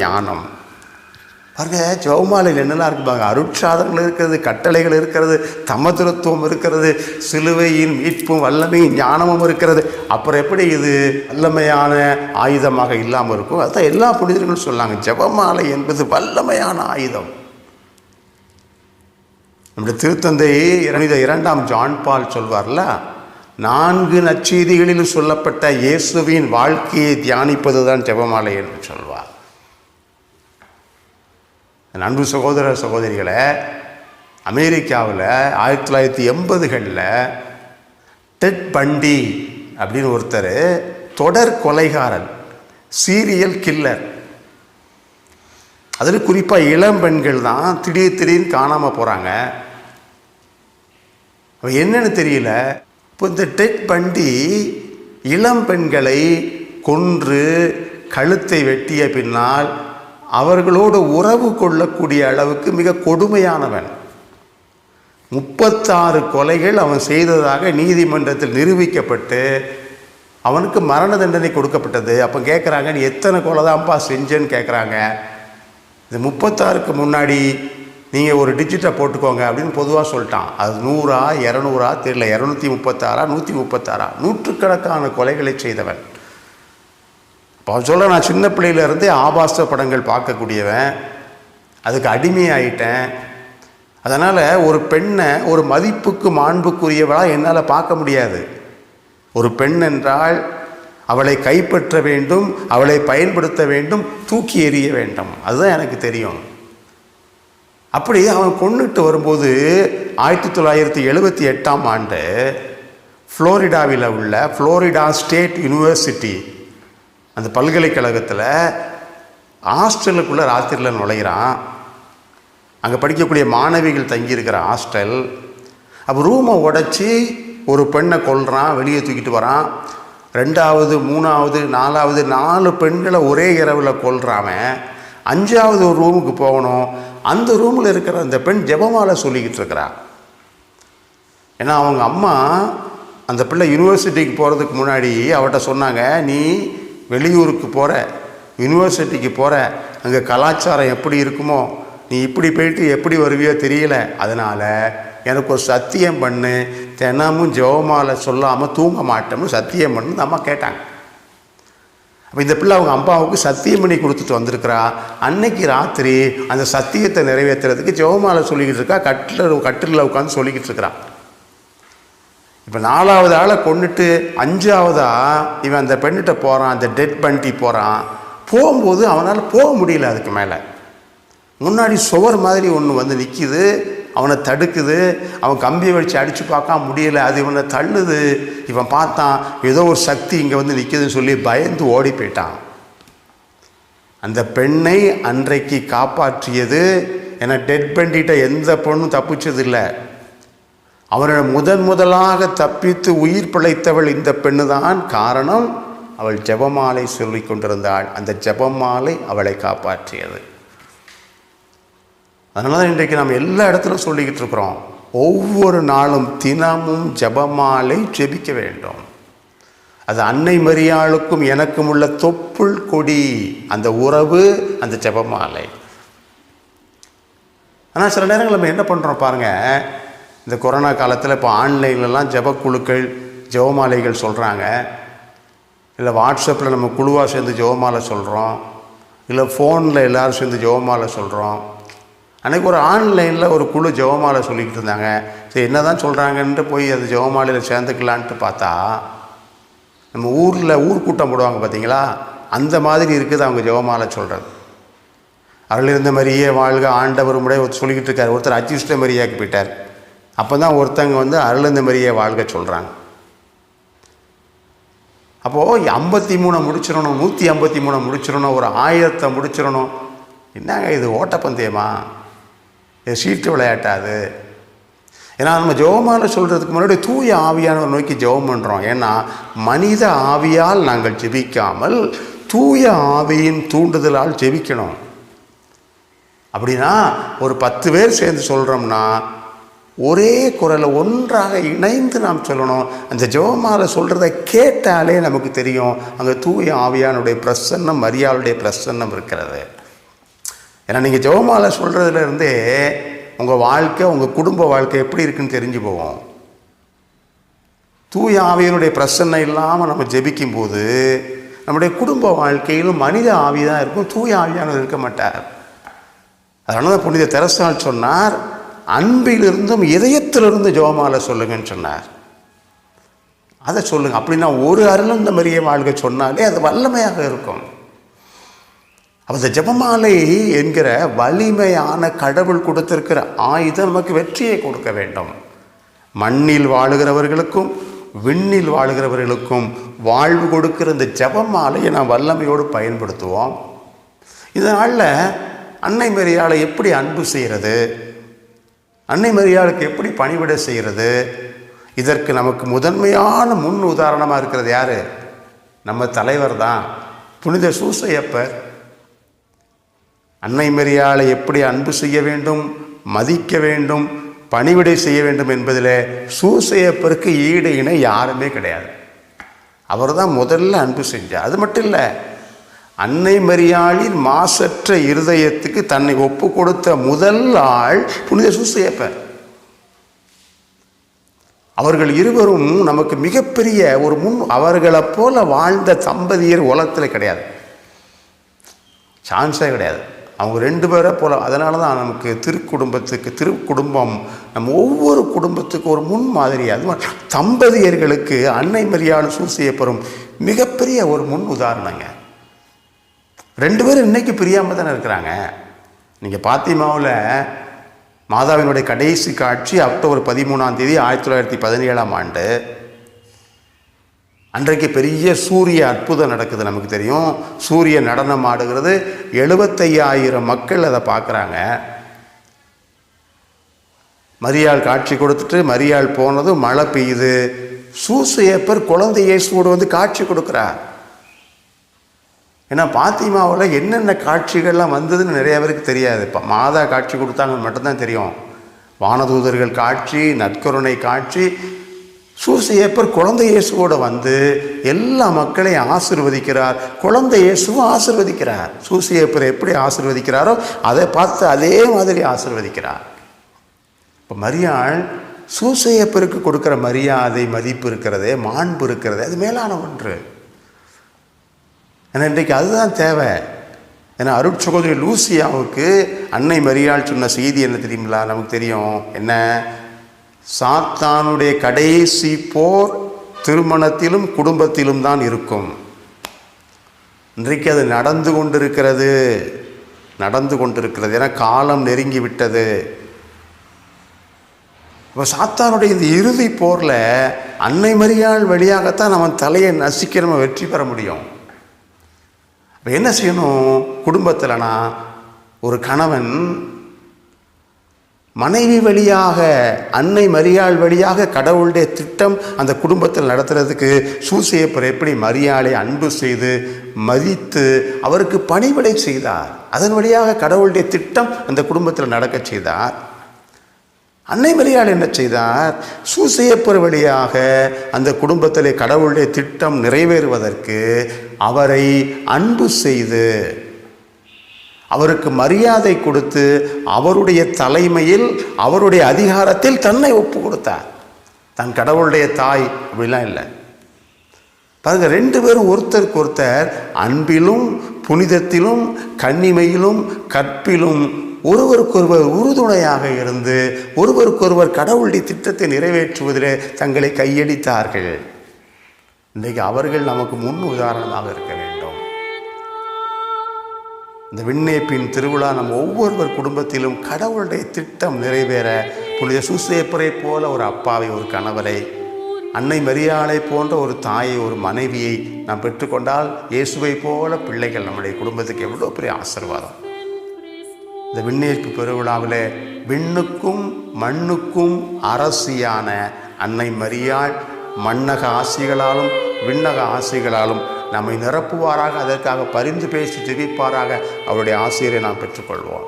ஞானம். பாருங்க, ஜெபமாலையில் என்னெல்லாம் இருக்கு பாருங்க. அருட்சாதனங்கள் இருக்கிறது, கட்டளைகள் இருக்கிறது, தமதுரத்துவம் இருக்கிறது, சிலுவையின் மீட்பும் வல்லமையும் ஞானமும் இருக்கிறது. அப்புறம் எப்படி இது வல்லமையான ஆயுதமாக இல்லாமல் இருக்கும்? அதுதான் எல்லா புனிதர்களும் சொன்னாங்க, ஜெபமாலை என்பது வல்லமையான ஆயுதம். நம்முடைய திருத்தந்தை 2ஆம் ஜான் பால் சொல்வார்ல, 4 நற்செய்திகளில் சொல்லப்பட்ட இயேசுவின் வாழ்க்கையை தியானிப்பது தான் ஜெபமாலை என்று சொல்வார். அன்பு சகோதர சகோதரிகளை, அமெரிக்காவில் 1980களில் டெட் பண்டி அப்படின்னு ஒருத்தர் தொடர் கொலைகாரன், சீரியல் கில்லர். அதில் குறிப்பாக இளம் பெண்கள் தான் திடீர்னு காணாமல் போகிறாங்க. என்னன்னு தெரியல. இப்போ இந்த டெட் பண்டி இளம் பெண்களை கொன்று கழுத்தை வெட்டிய பின்னால் அவர்களோடு உறவு கொள்ளக்கூடிய அளவுக்கு மிக கொடுமையானவன். 36 கொலைகள் அவன் செய்ததாக நீதிமன்றத்தில் நிரூபிக்கப்பட்டு அவனுக்கு மரண தண்டனை கொடுக்கப்பட்டது. அப்போ கேட்குறாங்க, நீ எத்தனை கொலை தான்ப்பா செஞ்சேன்னு கேட்குறாங்க. இது 36க்கு முன்னாடி நீங்கள் ஒரு டிஜிட்டை போட்டுக்கோங்க அப்படின்னு பொதுவாக சொல்லிட்டான். அது 100 200 தெரியல, 236 136 நூற்றுக்கணக்கான கொலைகளை செய்தவன். இப்போ அவன் சொல்ல, நான் சின்ன பிள்ளையிலேருந்தே ஆபாச படங்கள் பார்க்கக்கூடியவன், அதுக்கு அடிமையாயிட்டேன். அதனால் ஒரு பெண்ணை ஒரு மதிப்புக்கு மாண்புக்குரியவளாக என்னால் பார்க்க முடியாது. ஒரு பெண் என்றால் அவளை கைப்பற்ற வேண்டும், அவளை பயன்படுத்த வேண்டும், தூக்கி எறிய வேண்டும். அதுதான் எனக்கு தெரியும். அப்படி அவன் கொண்டுட்டு வரும்போது 1978ஆம் ஆண்டு ஃப்ளோரிடாவில் உள்ள ஃப்ளோரிடா ஸ்டேட் யூனிவர்சிட்டி அந்த பல்கலைக்கழகத்தில் ஹாஸ்டலுக்குள்ளே ராத்திரியில் நுழைகிறான். அங்கே படிக்கக்கூடிய மாணவிகள் தங்கியிருக்கிற ஹாஸ்டல். அப்போ ரூமை உடைச்சி ஒரு பெண்ணை கொல்றான், வெளியே தூக்கிட்டு வரான். 2வது 3வது 4வது 4 பெண்களை ஒரே இரவில் கொல்றான். 5வது ஒரு ரூமுக்கு போகணும். அந்த ரூமில் இருக்கிற அந்த பெண் ஜெபமாலை சொல்லிக்கிட்டு இருக்கிறான். ஏன்னா அவங்க அம்மா அந்த பிள்ளை யூனிவர்சிட்டிக்கு போகிறதுக்கு முன்னாடி அவட்ட சொன்னாங்க, நீ வெளியூருக்கு போகிற, யூனிவர்சிட்டிக்கு போகிற, அங்கே கலாச்சாரம் எப்படி இருக்குமோ, நீ இப்படி போயிட்டு எப்படி வருவியோ தெரியல, அதனால் எனக்கு ஒரு சத்தியம் பண்ணு, தினமும் ஜெபமாலை சொல்லாமல் தூங்க மாட்டோம்னு சத்தியம் பண்ணு அந்த அம்மா கேட்டாங்க. அப்போ இந்த பிள்ளை அவங்க அம்மாவுக்கு சத்தியம் பண்ணி கொடுத்துட்டு வந்திருக்கிறா. அன்னைக்கு ராத்திரி அந்த சத்தியத்தை நிறைவேற்றுறதுக்கு ஜெபமாலை சொல்லிக்கிட்டு இருக்கா. கட்டிலில் உட்காந்து சொல்லிக்கிட்டு இருக்கிறான். இப்போ 4வது ஆளை கொண்டுட்டு 5வதா இவன் அந்த பெண்ணிட்ட போகிறான், அந்த டெட் பண்டி போகிறான். போகும்போது அவனால் போக முடியல. அதுக்கு மேலே முன்னாடி சுவர் மாதிரி ஒன்று வந்து நிற்கிது, அவனை தடுக்குது. அவன் கம்பியை வச்சு அடித்து பார்க்க முடியலை, அது இவனை தள்ளுது. இவன் பார்த்தான், ஏதோ ஒரு சக்தி இங்கே வந்து நிற்கிதுன்னு சொல்லி பயந்து ஓடி போயிட்டான். அந்த பெண்ணை அன்றைக்கு காப்பாற்றியது, ஏன்னா டெட் பண்டிட்ட எந்த பொண்ணும் தப்பிச்சதில்லை. அவனை முதலாக தப்பித்து உயிர் பிழைத்தவள் இந்த பெண்ணு தான். காரணம், அவள் ஜெபமாலை சொல்லி கொண்டிருந்தாள். அந்த ஜெபமாலை அவளை காப்பாற்றியது. அதனால தான் இன்றைக்கு நாம் எல்லா இடத்துலையும் சொல்லிக்கிட்டு இருக்கிறோம், ஒவ்வொரு நாளும் தினமும் ஜெபமாலை ஜெபிக்க வேண்டும். அது அன்னை மரியாளுக்கும் எனக்கும் உள்ள தொப்புள் கொடி, அந்த உறவு, அந்த ஜெபமாலை. ஆனால் சில நேரங்கள் நம்ம என்ன பண்ணுறோம் பாருங்கள், இந்த கொரோனா காலத்தில் இப்போ ஆன்லைன்லலாம் ஜெபக்குழுக்கள் ஜெபமாலைகள் சொல்கிறாங்க. இல்லை வாட்ஸ்அப்பில் நம்ம குழுவாக சேர்ந்து ஜெபமாலை சொல்கிறோம், இல்லை ஃபோனில் எல்லோரும் சேர்ந்து ஜெபமாலை சொல்கிறோம். அன்றைக்கி ஒரு ஆன்லைனில் ஒரு குழு ஜெபமாலை சொல்லிக்கிட்டு இருந்தாங்க. சரி, என்ன தான் சொல்கிறாங்கன்ட்டு போய் அது ஜெபமாலையில் சேர்ந்துக்கலான்ட்டு பார்த்தா, நம்ம ஊர்க்கூட்டம் போடுவாங்க பார்த்தீங்களா, அந்த மாதிரி இருக்குது அவங்க ஜெபமாலை சொல்கிறது. அருள் இருந்த மாதிரியே வாழ்க ஆண்டவர் முறை சொல்லிக்கிட்டு இருக்கார். ஒருத்தர் அச்சிஷ்ட மரியாக்கு போயிட்டார். அப்போ தான் ஒருத்தங்க வந்து அருள் இருந்த மாதிரியே வாழ்க சொல்கிறாங்க. அப்போது 53 முடிச்சிடணும், 153 முடிச்சிடணும், ஒரு 1000 முடிச்சிடணும். என்னங்க இது ஓட்டப்பந்தயமா, இது சீட்டு விளையாட்டாது? ஏன்னா நம்ம ஜெபமாலை சொல்கிறதுக்கு முன்னாடி தூய ஆவியானவர் நோக்கி ஜெபம் பண்ணுறோம். ஏன்னா மனித ஆவியால் நாங்கள் ஜெபிக்காமல் தூய ஆவியின் தூண்டுதலால் ஜெபிக்கணும். அப்படின்னா ஒரு 10 பேர் சேர்ந்து சொல்கிறோம்னா ஒரே குரலை ஒன்றாக இணைந்து நாம் சொல்லணும். அந்த ஜெபமாலை சொல்கிறத கேட்டாலே நமக்கு தெரியும் அங்கே தூய ஆவியானுடைய பிரசன்னம், மரியாளுடைய பிரசன்னம் இருக்கிறது. ஏன்னா நீங்கள் ஜெபமாலை சொல்கிறதுலேருந்தே உங்கள் வாழ்க்கை, உங்கள் குடும்ப வாழ்க்கை எப்படி இருக்குன்னு தெரிஞ்சு போகும். தூய ஆவியினுடைய பிரசன்னை இல்லாமல் நம்ம ஜெபிக்கும்போது நம்முடைய குடும்ப வாழ்க்கையிலும் மனித ஆவி தான் இருக்கும், தூய ஆவியானவர் இருக்க மாட்டார். அதனால தான் புனித தெரசால் சொன்னார், அன்பிலிருந்தும் இதயத்திலிருந்து ஜெபமாலை சொல்லுங்கன்னு சொன்னார். அதை சொல்லுங்க. அப்படின்னா ஒரு அருளந்த மரியை வாழ்க்கை சொன்னாலே அது வல்லமையாக இருக்கும். அந்த ஜெபமாலை என்கிற வலிமையான கடவுள் கொடுத்திருக்கிற ஆயுதம் நமக்கு வெற்றியை கொடுக்க வேண்டும். மண்ணில் வாழுகிறவர்களுக்கும் விண்ணில் வாழுகிறவர்களுக்கும் வாழ்வு கொடுக்கிற இந்த ஜெபமாலையை நாம் வல்லமையோடு பயன்படுத்துவோம். இதனால் அன்னை மரியாளை எப்படி அன்பு செய்கிறது, அன்னை மரியாளுக்கு எப்படி பணிவிடை செய்கிறது, இதற்கு நமக்கு முதன்மையான முன் உதாரணமாக இருக்கிறது யார்? நம்ம தலைவர் தான், புனித சூசையப்பர். அன்னை மரியாளை எப்படி அன்பு செய்ய வேண்டும், மதிக்க வேண்டும், பணிவிடை செய்ய வேண்டும் என்பதில் சூசையப்பருக்கு ஈடு இணை யாருமே கிடையாது. அவர் தான் முதல்ல அன்பு செஞ்சார். அது மட்டும் இல்லை, அன்னை மரியாளின் மாசற்ற இருதயத்துக்கு தன்னை ஒப்பு கொடுத்த முதல் ஆள் புனித சூசையப்பர். அவர்கள் இருவரும் நமக்கு மிகப்பெரிய ஒரு அவர்களை போல வாழ்ந்த தம்பதியர் உலகத்தில் கிடையாது, சான்ஸே கிடையாது. அவங்க ரெண்டு பேரை போல. அதனால தான் நமக்கு திருக்குடும்பம் நம்ம ஒவ்வொரு குடும்பத்துக்கு ஒரு முன் மாதிரி. அது தம்பதியர்களுக்கு அன்னை மரியாள் சூசையப்பரும் மிகப்பெரிய ஒரு முன் உதாரணங்க. ரெண்டு பேரும் இன்னைக்கு பிரியாமல் தானே இருக்கிறாங்க. நீங்கள் பாத்திமாவில் மாதாவினுடைய கடைசி காட்சி அக்டோபர் 13 1917 ஆண்டு. அன்றைக்கு பெரிய சூரிய அற்புதம் நடக்குது. நமக்கு தெரியும், சூரிய நடனம் ஆடுகிறது. 75,000 மக்கள் அதை பார்க்குறாங்க. மரியாள் காட்சி கொடுத்துட்டு மரியாள் போனதும் மழை பெய்யுது. சூசையப்பர் குழந்தை இயேசுவோடு வந்து காட்சி கொடுக்குறார். ஏன்னா பாத்திமாவில் என்னென்ன காட்சிகள்லாம் வந்ததுன்னு நிறைய பேருக்கு தெரியாது. இப்போ மாதா காட்சி கொடுத்தாங்கன்னு மட்டும்தான் தெரியும். வானதூதர்கள் காட்சி, நற்கருணை காட்சி. சூசையப்பர் குழந்தை இயேசுவோடு வந்து எல்லா மக்களையும் ஆசீர்வதிக்கிறார். குழந்தை இயேசுவும் ஆசீர்வதிக்கிறார். சூசையப்பர் எப்படி ஆசீர்வதிக்கிறாரோ அதை பார்த்து அதே மாதிரி ஆசீர்வதிக்கிறார். இப்போ மரியாள் சூசையப்பருக்கு கொடுக்குற மரியாதை, மதிப்பு இருக்கிறதே, மாண்பு இருக்கிறதே, அது மேலான ஒன்று. ஏன்னா இன்றைக்கு அதுதான் தேவை. ஏன்னா அருட்சகோதரி லூசியாவுக்கு அன்னை மரியாள் சொன்ன செய்தி என்ன தெரியுங்களா? நமக்கு தெரியும் என்ன? சாத்தானுடைய கடைசி போர் திருமணத்திலும் குடும்பத்திலும் தான் இருக்கும். இன்றைக்கு அது நடந்து கொண்டிருக்கிறது. ஏன்னா காலம் நெருங்கி விட்டது. இப்போ சாத்தானுடைய இந்த இறுதி போரில் அன்னை மரியாள் வழியாகத்தான் நம்ம தலையை நசுக்கி நம்ம வெற்றி பெற முடியும். இப்போ என்ன செய்யணும்? குடும்பத்தில்னா ஒரு கணவன் மனைவி வழியாக, அன்னை மரியாள் வழியாக கடவுளுடைய திட்டம் அந்த குடும்பத்தில் நடத்துறதுக்கு சூசையப்பர் எப்படி மரியாளை அன்பு செய்து மதித்து அவருக்கு பணிவிடை செய்தார். அதன் வழியாக கடவுளுடைய திட்டம் அந்த குடும்பத்தில் நடக்க செய்தார். அன்னை மரியாள் என்ன செய்தார்? சூசையப்பர் வழியாக அந்த குடும்பத்திலே கடவுளுடைய திட்டம் நிறைவேறுவதற்கு அவரை அன்பு செய்து அவருக்கு மரியாதை கொடுத்து அவருடைய தலைமையில் அவருடைய அதிகாரத்தில் தன்னை ஒப்பு கொடுத்தார். தன் கடவுளுடைய தாய் அப்படிலாம் இல்லை. பாருங்க, ரெண்டு பேரும் ஒருத்தருக்கு ஒருத்தர் அன்பிலும் புனிதத்திலும் கன்னிமையிலும் கற்பிலும் ஒருவருக்கொருவர் உறுதுணையாக இருந்து ஒருவருக்கொருவர் கடவுளுடைய திட்டத்தை நிறைவேற்றுவதிலே தங்களை கையளித்தார்கள். இன்றைக்கு அவர்கள் நமக்கு முன் உதாரணமாக இருக்க வேண்டும். இந்த விண்ணேற்பின் திருவிழா நம்ம ஒவ்வொருவர் குடும்பத்திலும் கடவுளுடைய திட்டம் நிறைவேற புனித சூசையப்பரை போல ஒரு அப்பாவை, ஒரு கணவரை, அன்னை மரியாளை போன்ற ஒரு தாயை, ஒரு மனைவியை நாம் பெற்றுக்கொண்டால் இயேசுவை போல பிள்ளைகள் நம்முடைய குடும்பத்துக்கு எவ்வளோ பெரிய ஆசீர்வாதம். இந்த விண்ணேற்பு பெருவிழாவில் விண்ணுக்கும் மண்ணுக்கும் அரசியான அன்னை மரியாள் மண்ணக ஆசிகளாலும் விண்ணக ஆசிகளாலும் நம்மை நிரப்புவாராக. அதற்காக பரிந்து பேசி ஜெபிப்பாராக. அவருடைய ஆசிரியரை நாம் பெற்றுக்கொள்வோம்.